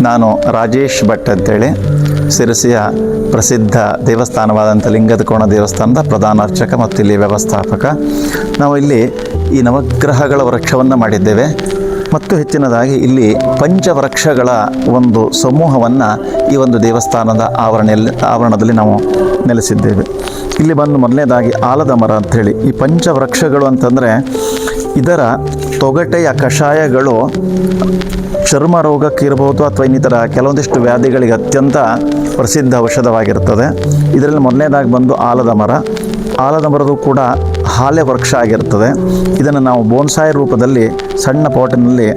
ನಾನು ರಾಜೇಶ್ ಭಟ್ ಅಂತೇಳಿ ಶಿರಸಿಯ ಪ್ರಸಿದ್ಧ ದೇವಸ್ಥಾನವಾದಂಥ ಲಿಂಗದ ಕೋಣ ದೇವಸ್ಥಾನದ ಪ್ರಧಾನ ಅರ್ಚಕ ಮತ್ತು ಇಲ್ಲಿ ವ್ಯವಸ್ಥಾಪಕ. ನಾವು ಇಲ್ಲಿ ಈ ನವಗ್ರಹಗಳ ವೃಕ್ಷವನ್ನು ಮಾಡಿದ್ದೇವೆ ಮತ್ತು ಹೆಚ್ಚಿನದಾಗಿ ಇಲ್ಲಿ ಪಂಚವೃಕ್ಷಗಳ ಒಂದು ಸಮೂಹವನ್ನು ಈ ಒಂದು ದೇವಸ್ಥಾನದ ಆವರಣದಲ್ಲಿ ನಾವು ನೆಲೆಸಿದ್ದೇವೆ. ಇಲ್ಲಿ ಬಂದು ಮೊದಲನೇದಾಗಿ ಆಲದ ಮರ ಅಂಥೇಳಿ, ಈ ಪಂಚವೃಕ್ಷಗಳು ಅಂತಂದರೆ ಇದರ ತೊಗಟೆಯ ಕಷಾಯಗಳು ಚರ್ಮ ರೋಗಕ್ಕಿರ್ಬೋದು ಅಥವಾ ಇನ್ನಿತರ ಕೆಲವೊಂದಿಷ್ಟು ವ್ಯಾಧಿಗಳಿಗೆ ಅತ್ಯಂತ ಪ್ರಸಿದ್ಧ ಔಷಧವಾಗಿರ್ತದೆ. ಇದರಲ್ಲಿ ಮೊದಲನೇದಾಗಿ ಬಂದು ಆಲದ ಮರ. ಆಲದ ಮರದು ಕೂಡ ಹಾಲೆ ವೃಕ್ಷ ಆಗಿರ್ತದೆ. ಇದನ್ನು ನಾವು ಬೋನ್ಸಾಯಿ ರೂಪದಲ್ಲಿ ಸಣ್ಣ ಪಾಟಿನಲ್ಲಿ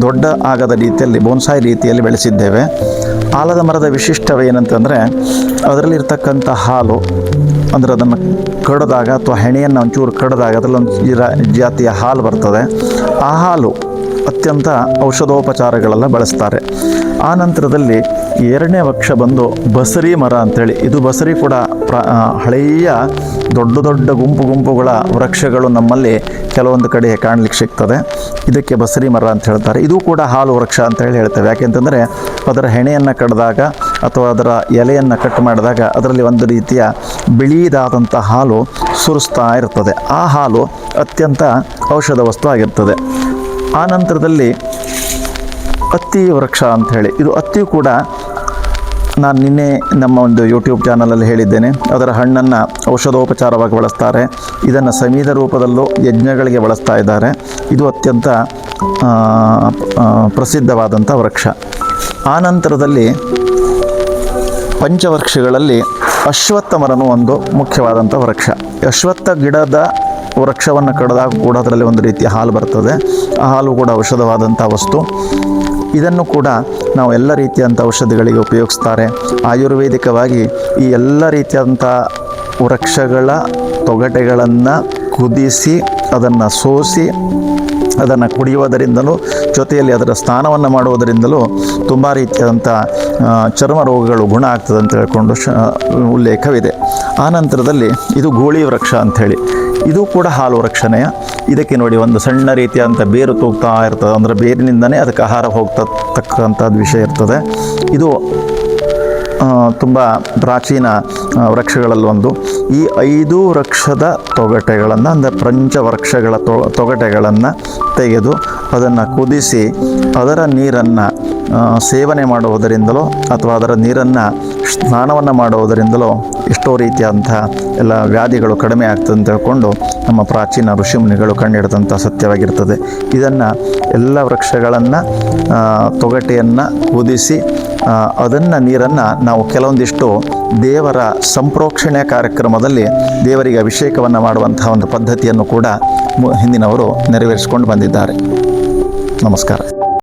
ದೊಡ್ಡ ಆಗದ ರೀತಿಯಲ್ಲಿ ಬೋನ್ಸಾಯಿ ರೀತಿಯಲ್ಲಿ ಬೆಳೆಸಿದ್ದೇವೆ. ಆಲದ ಮರದ ವಿಶಿಷ್ಟವೇನಂತಂದರೆ ಅದರಲ್ಲಿರ್ತಕ್ಕಂಥ ಹಾಲು, ಅಂದರೆ ಅದನ್ನು ಕಡಿದಾಗ ಅಥವಾ ಹೆಣೆಯನ್ನು ಒಂಚೂರು ಕಡಿದಾಗ ಅದರಲ್ಲೊಂದು ಜಾತಿಯ ಹಾಲು ಬರ್ತದೆ. ಆ ಹಾಲು ಅತ್ಯಂತ ಔಷಧೋಪಚಾರಗಳೆಲ್ಲ ಬಳಸ್ತಾರೆ. ಆ ನಂತರದಲ್ಲಿ ಎರಡನೇ ವೃಕ್ಷ ಬಂದು ಬಸರಿ ಮರ ಅಂಥೇಳಿ. ಇದು ಬಸರಿ ಕೂಡ ಹಳೆಯ ದೊಡ್ಡ ದೊಡ್ಡ ಗುಂಪುಗಳ ವೃಕ್ಷಗಳು ನಮ್ಮಲ್ಲಿ ಕೆಲವೊಂದು ಕಡೆ ಕಾಣಲಿಕ್ಕೆ ಸಿಗ್ತದೆ. ಇದಕ್ಕೆ ಬಸರಿ ಮರ ಅಂತ ಹೇಳ್ತಾರೆ. ಇದು ಕೂಡ ಹಾಲು ವೃಕ್ಷ ಅಂತೇಳಿ ಹೇಳ್ತೇವೆ. ಯಾಕೆಂತಂದರೆ ಅದರ ಹೆಣೆಯನ್ನು ಕಡಿದಾಗ ಅಥವಾ ಅದರ ಎಲೆಯನ್ನು ಕಟ್ ಮಾಡಿದಾಗ ಅದರಲ್ಲಿ ಒಂದು ರೀತಿಯ ಬಿಳಿದಾದಂಥ ಹಾಲು ಸುರಿಸ್ತಾ ಇರ್ತದೆ. ಆ ಹಾಲು ಅತ್ಯಂತ ಔಷಧ ವಸ್ತು ಆಗಿರ್ತದೆ. ಆ ನಂತರದಲ್ಲಿ ಅತ್ತಿ ವೃಕ್ಷ ಅಂಥೇಳಿ, ಇದು ಅತ್ತಿಯು ಕೂಡ ನಾನು ನಿನ್ನೆ ನಮ್ಮ ಒಂದು ಯೂಟ್ಯೂಬ್ ಚಾನಲಲ್ಲಿ ಹೇಳಿದ್ದೇನೆ. ಅದರ ಹಣ್ಣನ್ನು ಔಷಧೋಪಚಾರವಾಗಿ ಬಳಸ್ತಾರೆ. ಇದನ್ನು ಸಮೀದ ರೂಪದಲ್ಲೂ ಯಜ್ಞಗಳಿಗೆ ಬಳಸ್ತಾ ಇದ್ದಾರೆ. ಇದು ಅತ್ಯಂತ ಪ್ರಸಿದ್ಧವಾದಂಥ ವೃಕ್ಷ. ಆ ನಂತರದಲ್ಲಿ ಪಂಚವೃಕ್ಷಗಳಲ್ಲಿ ಅಶ್ವತ್ಥ ಮರನೂ ಒಂದು ಮುಖ್ಯವಾದಂಥ ವೃಕ್ಷ. ಅಶ್ವತ್ಥ ಗಿಡದ ವೃಕ್ಷವನ್ನು ಕಡಿದಾಗ ಕೂಡ ಅದರಲ್ಲಿ ಒಂದು ರೀತಿಯ ಹಾಲು ಬರ್ತದೆ. ಆ ಹಾಲು ಕೂಡ ಔಷಧವಾದಂಥ ವಸ್ತು. ಇದನ್ನು ಕೂಡ ನಾವು ಎಲ್ಲ ರೀತಿಯಂಥ ಔಷಧಿಗಳಿಗೆ ಉಪಯೋಗಿಸ್ತಾರೆ. ಆಯುರ್ವೇದಿಕವಾಗಿ ಈ ಎಲ್ಲ ರೀತಿಯಾದಂಥ ವೃಕ್ಷಗಳ ತೊಗಟೆಗಳನ್ನು ಕುದಿಸಿ ಅದನ್ನು ಸೋಸಿ ಅದನ್ನು ಕುಡಿಯುವುದರಿಂದಲೂ ಜೊತೆಯಲ್ಲಿ ಅದರ ಸ್ನಾನವನ್ನು ಮಾಡುವುದರಿಂದಲೂ ತುಂಬ ರೀತಿಯಾದಂಥ ಚರ್ಮ ರೋಗಗಳು ಗುಣ ಆಗ್ತದೆ ಅಂತ ಹೇಳ್ಕೊಂಡು ಉಲ್ಲೇಖವಿದೆ. ಆ ನಂತರದಲ್ಲಿ ಇದು ಗೋಳಿ ವೃಕ್ಷ ಅಂಥೇಳಿ, ಇದು ಕೂಡ ಹಾಲು ವೃಕ್ಷನೆಯ. ಇದಕ್ಕೆ ನೋಡಿ ಒಂದು ಸಣ್ಣ ರೀತಿಯಾದಂಥ ಬೇರು ತೂಗ್ತಾ ಇರ್ತದೆ. ಅಂದರೆ ಬೇರಿನಿಂದನೇ ಅದಕ್ಕೆ ಆಹಾರ ಹೋಗ್ತಕ್ಕಂಥದ್ದು ವಿಷಯ ಇರ್ತದೆ. ಇದು ತುಂಬ ಪ್ರಾಚೀನ ವೃಕ್ಷಗಳಲ್ಲೊಂದು. ಈ 5 ವೃಕ್ಷದ ತೊಗಟೆಗಳನ್ನು, ಅಂದರೆ ಪಂಚವೃಕ್ಷಗಳ ತೊಗಟೆಗಳನ್ನು ತೆಗೆದು ಅದನ್ನು ಕುದಿಸಿ ಅದರ ನೀರನ್ನು ಸೇವನೆ ಮಾಡುವುದರಿಂದಲೋ ಅಥವಾ ಅದರ ನೀರನ್ನು ಸ್ನಾನವನ್ನು ಮಾಡುವುದರಿಂದಲೋ ಎಷ್ಟೋ ರೀತಿಯಾದಂಥ ಎಲ್ಲ ವ್ಯಾಧಿಗಳು ಕಡಿಮೆ ಆಗ್ತದೆ ಅಂತ ಹೇಳ್ಕೊಂಡು ನಮ್ಮ ಪ್ರಾಚೀನ ಋಷಿಮುನಿಗಳು ಕಂಡುಹಿಡಿದಂಥ ಸತ್ಯವಾಗಿರ್ತದೆ. ಇದನ್ನು ಎಲ್ಲ ವೃಕ್ಷಗಳನ್ನು ತೊಗಟೆಯನ್ನು ಕುದಿಸಿ ಅದನ್ನು ನೀರನ್ನು ನಾವು ಕೆಲವೊಂದಿಷ್ಟು ದೇವರ ಸಂಪ್ರೋಕ್ಷಣೆ ಕಾರ್ಯಕ್ರಮದಲ್ಲಿ ದೇವರಿಗೆ ಅಭಿಷೇಕವನ್ನು ಮಾಡುವಂತಹ ಒಂದು ಪದ್ಧತಿಯನ್ನು ಕೂಡ ಹಿಂದಿನವರು ನೆರವೇರಿಸಿಕೊಂಡು ಬಂದಿದ್ದಾರೆ. ನಮಸ್ಕಾರ.